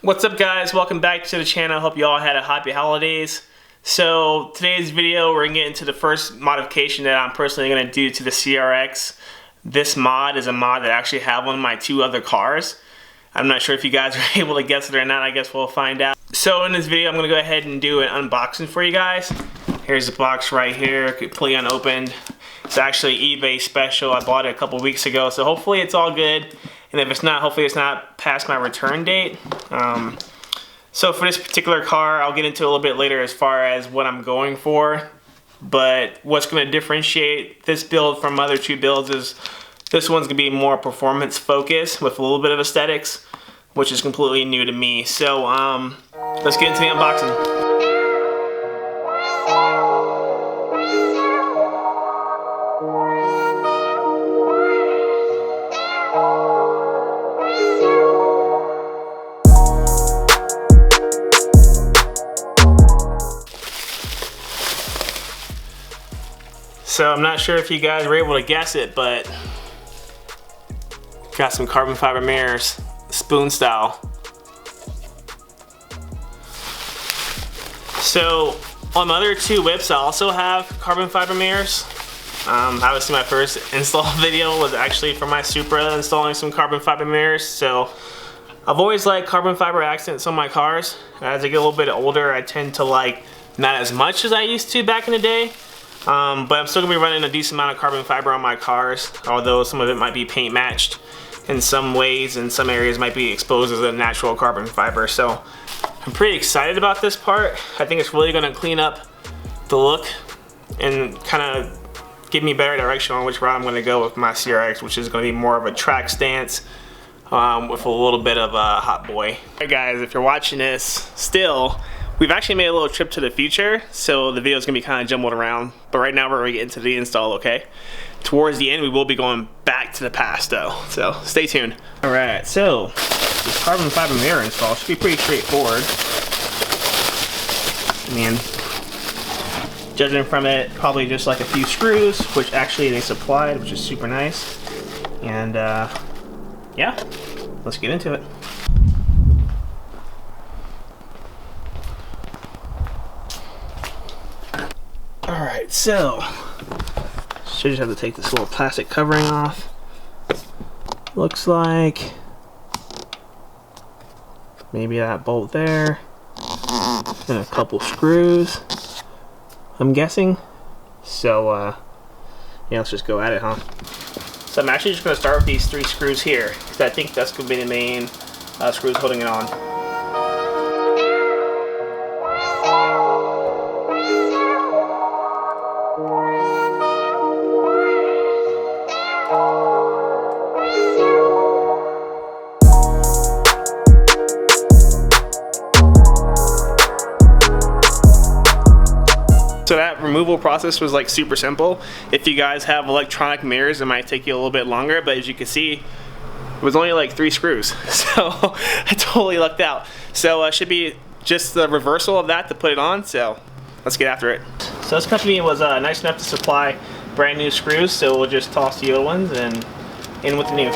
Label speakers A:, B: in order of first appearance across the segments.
A: What's up, guys? Welcome back to the channel. Hope you all had a happy holidays. So today's video, we're gonna get into the first modification that I'm personally gonna do to the CRX. This mod is a mod that I actually have on my two other cars. I'm not sure if you guys are able to guess it or not. I guess we'll find out. So in this video, I'm gonna go ahead and do an unboxing for you guys. Here's the box right here, completely unopened. It's actually eBay special. I bought it a couple weeks ago, so hopefully it's all good. And if it's not, hopefully it's not past my return date. So for this particular car, I'll get into a little bit later as far as what I'm going for. But what's going to differentiate this build from other two builds is this one's going to be more performance focused with a little bit of aesthetics, which is completely new to me. So let's get into the unboxing. So I'm not sure if you guys were able to guess it, but got some carbon fiber mirrors, spoon style. So on my other two whips, I also have carbon fiber mirrors. Obviously my first install video was actually for my Supra, installing some carbon fiber mirrors. So I've always liked carbon fiber accents on my cars. As I get a little bit older, I tend to like not as much as I used to back in the day. But I'm still gonna be running a decent amount of carbon fiber on my cars, although some of it might be paint matched in some ways, and some areas might be exposed as a natural carbon fiber. So I'm pretty excited about this part. I think it's really gonna clean up the look and kind of give me better direction on which route I'm gonna go with my CRX, which is gonna be more of a track stance with a little bit of a hot boy. Alright guys, if you're watching this still, we've actually made a little trip to the future, so the video is going to be kind of jumbled around. But right now we're going to get into the install, okay? Towards the end, we will be going back to the past, though. So stay tuned. All right, so this carbon fiber mirror install should be pretty straightforward. I mean, judging from it, probably just like a few screws, which actually they supplied, which is super nice. And yeah, let's get into it. Alright, so should just have to take this little plastic covering off. Looks like maybe that bolt there and a couple screws, I'm guessing. So yeah, let's just go at it, huh? So I'm actually just going to start with these three screws here, because I think that's going to be the main screws holding it on. So that removal process was like super simple. If you guys have electronic mirrors, it might take you a little bit longer, but as you can see, it was only like 3 screws. So I totally lucked out. So it should be just the reversal of that to put it on. So let's get after it. So this company was nice enough to supply brand new screws. So we'll just toss the old ones and in with the new.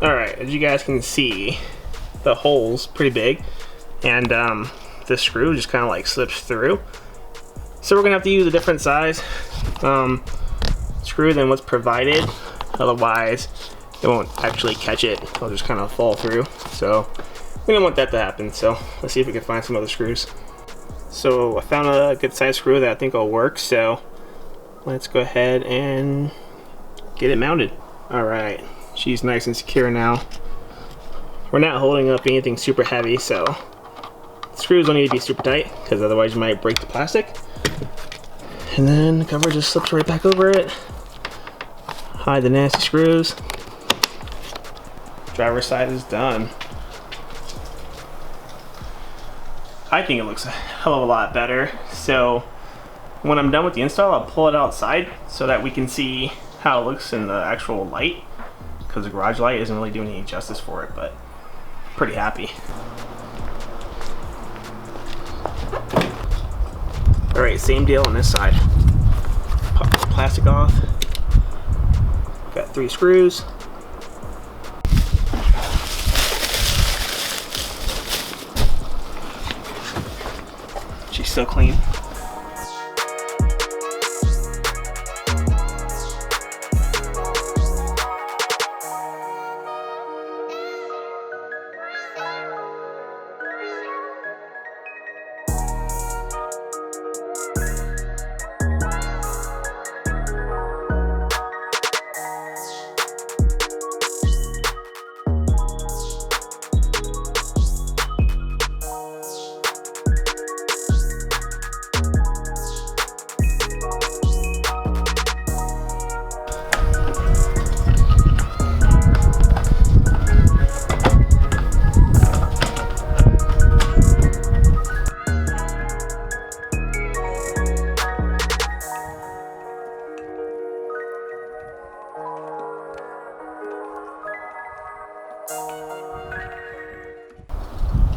A: Alright, as you guys can see, the hole's pretty big, and this screw just kind of like slips through. So we're gonna have to use a different size screw than what's provided, otherwise it won't actually catch it. It'll just kind of fall through. So we don't want that to happen, so let's see if we can find some other screws. So I found a good size screw that I think will work, so let's go ahead and get it mounted. Alright, she's nice and secure now. We're not holding up anything super heavy, so the screws don't need to be super tight, because otherwise you might break the plastic. And then the cover just slips right back over it. Hide the nasty screws. Driver's side is done. I think it looks a hell of a lot better. So when I'm done with the install, I'll pull it outside so that we can see how it looks in the actual light, because the garage light isn't really doing any justice for it. But pretty happy. Alright, same deal on this side. Pop this plastic off. Got 3 screws. She's still clean.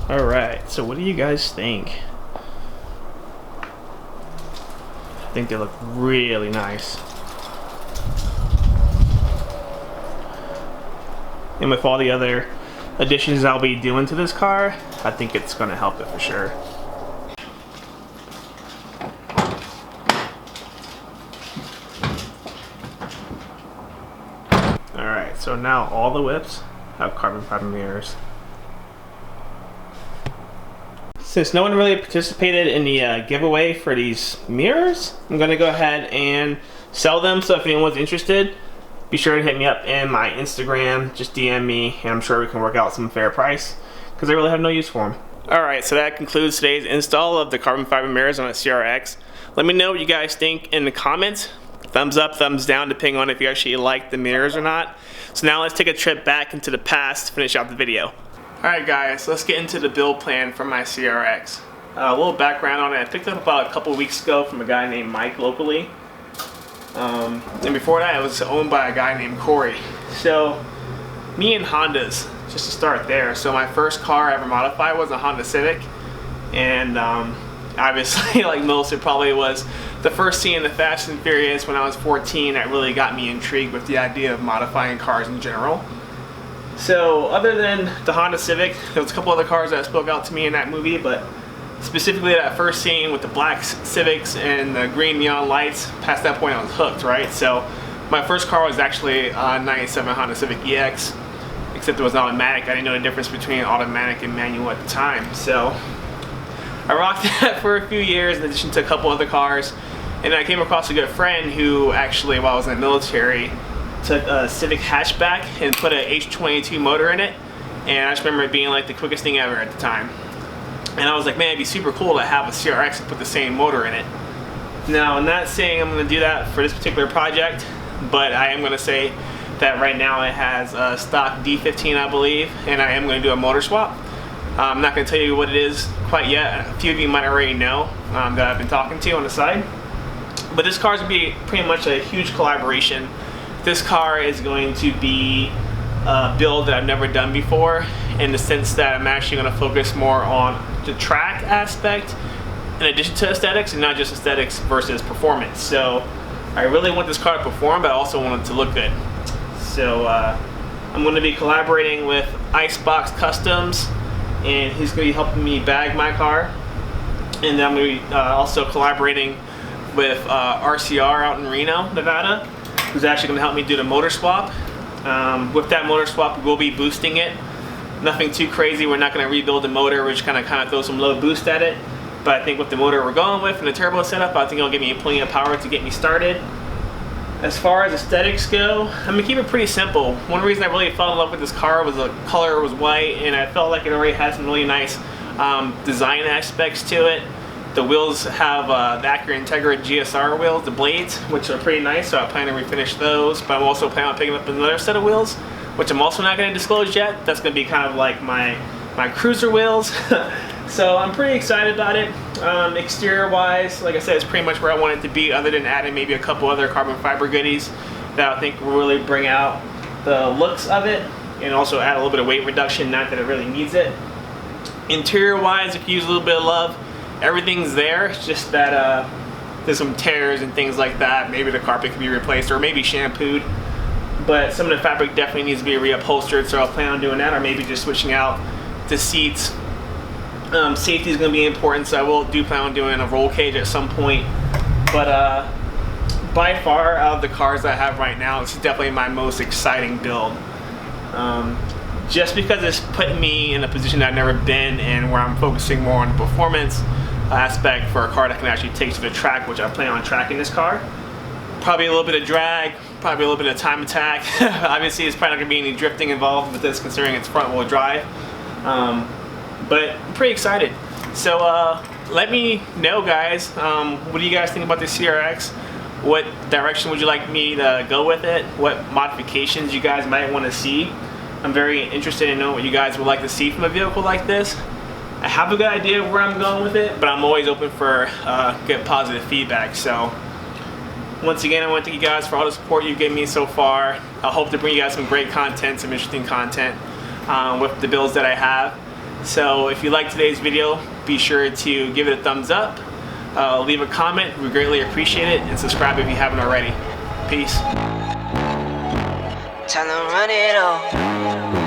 A: Alright, so what do you guys think? I think they look really nice. And with all the other additions I'll be doing to this car, I think it's going to help it for sure. Alright, so now all the whips have carbon fiber mirrors. Since no one really participated in the giveaway for these mirrors, I'm going to go ahead and sell them. So if anyone's interested, be sure to hit me up in my Instagram, just DM me, and I'm sure we can work out some fair price because I really have no use for them. Alright, so that concludes today's install of the carbon fiber mirrors on a CRX. Let me know what you guys think in the comments. Thumbs up, thumbs down, depending on if you actually like the mirrors or not. So now let's take a trip back into the past to finish out the video. Alright guys, let's get into the build plan for my CRX. A little background on it. I picked it up about a couple weeks ago from a guy named Mike locally. And before that it was owned by a guy named Corey. So, me and Hondas, just to start there. So my first car I ever modified was a Honda Civic. And obviously, like most, it probably was the first scene in the Fast and Furious when I was 14 that really got me intrigued with the idea of modifying cars in general. So other than the Honda Civic, there was a couple other cars that spoke out to me in that movie, but specifically that first scene with the black Civics and the green neon lights, past that point I was hooked, right? So my first car was actually a 97 Honda Civic EX, except it was automatic. I didn't know the difference between automatic and manual at the time. So I rocked that for a few years in addition to a couple other cars. And I came across a good friend who actually, while I was in the military, took a Civic hatchback and put a H22 motor in it, and I just remember it being like the quickest thing ever at the time. And I was like, man, it'd be super cool to have a CRX and put the same motor in it. Now, I'm not saying I'm going to do that for this particular project, but I am going to say that right now it has a stock D15, I believe, and I am going to do a motor swap. I'm not going to tell you what it is quite yet. A few of you might already know that I've been talking to on the side. But this car is going to be pretty much a huge collaboration. This car is going to be a build that I've never done before, in the sense that I'm actually going to focus more on the track aspect in addition to aesthetics, and not just aesthetics versus performance. So I really want this car to perform, but I also want it to look good. So I'm going to be collaborating with Icebox Customs, and he's going to be helping me bag my car. And then I'm going to be also collaborating with RCR out in Reno, Nevada, who's actually going to help me do the motor swap. With that motor swap, we'll be boosting it. Nothing too crazy. We're not going to rebuild the motor. We're just going to kind of throw some low boost at it. But I think with the motor we're going with and the turbo setup, I think it'll give me plenty of power to get me started. As far as aesthetics go, I'm going to keep it pretty simple. One reason I really fell in love with this car was the color was white, and I felt like it already had some really nice design aspects to it. The wheels have the Acura Integra GSR wheels, the blades, which are pretty nice, so I plan to refinish those. But I'm also planning on picking up another set of wheels, which I'm also not going to disclose yet. That's going to be kind of like my cruiser wheels. So I'm pretty excited about it. Exterior wise, like I said, it's pretty much where I want it to be, other than adding maybe a couple other carbon fiber goodies that I think will really bring out the looks of it. and also add a little bit of weight reduction, not that it really needs it. Interior wise, if you use a little bit of love, everything's there. It's just that there's some tears and things like that. Maybe the carpet could be replaced or maybe shampooed, but some of the fabric definitely needs to be reupholstered, so I'll plan on doing that, or maybe just switching out the seats. Safety is going to be important, so I will plan on doing a roll cage at some point. But by far, out of the cars that I have right now, this is definitely my most exciting build. Just because it's putting me in a position that I've never been in, where I'm focusing more on the performance aspect for a car that can actually take to the track, which I plan on tracking this car. Probably a little bit of drag, probably a little bit of time attack. Obviously, it's probably not going to be any drifting involved with this, considering it's front wheel drive. But I'm pretty excited. So let me know, guys, what do you guys think about the CRX? What direction would you like me to go with it? What modifications you guys might want to see? I'm very interested in knowing what you guys would like to see from a vehicle like this. I have a good idea of where I'm going with it, but I'm always open for good positive feedback. So once again, I want to thank you guys for all the support you've given me so far. I hope to bring you guys some great content, some interesting content with the builds that I have. So if you liked today's video, be sure to give it a thumbs up, leave a comment, we greatly appreciate it, and subscribe if you haven't already. Peace.
B: Time to run it all.